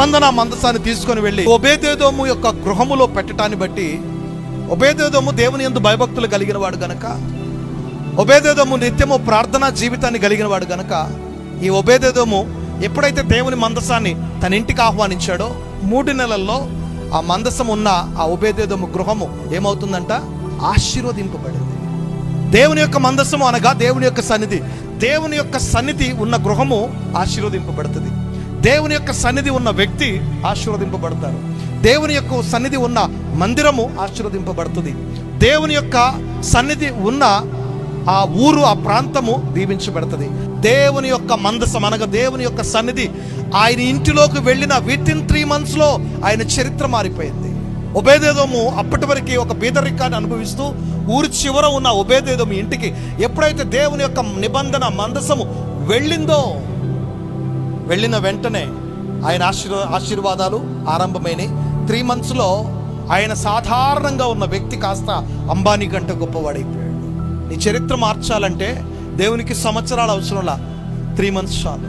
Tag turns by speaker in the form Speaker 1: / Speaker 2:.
Speaker 1: నిబంధన మందసాన్ని తీసుకొని వెళ్ళి ఒబేదెదోము యొక్క గృహములో పెట్టడాన్ని బట్టి, ఒబేదెదోము దేవుని యందు భయభక్తులు కలిగిన వాడు గనక, ఒబేదెదోము నిత్యము ప్రార్థనా జీవితాన్ని కలిగిన వాడు గనక, ఈ ఒబేదెదోము ఎప్పుడైతే దేవుని మందసాన్ని తన ఇంటికి ఆహ్వానించాడో 3 నెలల్లో ఆ మందసం ఉన్న ఆ ఒబేదెదోము గృహము ఏమవుతుందంట? ఆశీర్వదింపబడింది. దేవుని యొక్క మందసము అనగా దేవుని యొక్క సన్నిధి. దేవుని యొక్క సన్నిధి ఉన్న గృహము ఆశీర్వదింపబడుతుంది. దేవుని యొక్క సన్నిధి ఉన్న వ్యక్తి ఆశీర్వదింపబడతారు. దేవుని యొక్క సన్నిధి ఉన్న మందిరము ఆశీర్వదింపబడుతుంది. దేవుని యొక్క సన్నిధి ఉన్న ఆ ఊరు, ఆ ప్రాంతము దీవించబడుతుంది. దేవుని యొక్క మందసం అనగా దేవుని యొక్క సన్నిధి ఆయన ఇంటిలోకి వెళ్ళిన వితిన్ 3 months ఆయన చరిత్ర మారిపోయింది. ఒబేదెదోము అప్పటి వరకు ఒక పేదరికాన్ని అనుభవిస్తూ ఊరి చివర ఉన్న ఒబేదెదోము ఇంటికి ఎప్పుడైతే దేవుని యొక్క నిబంధన మందసము వెళ్ళిన వెంటనే ఆయన ఆశీర్వాదాలు ఆరంభమైనవి. 3 months ఆయన సాధారణంగా ఉన్న వ్యక్తి కాస్త అంబానీ కంటే గొప్పవాడైపోయాడు. నీ చరిత్ర మార్చాలంటే దేవునికి సంవత్సరాలు అవసరంలా, 3 months చాలు.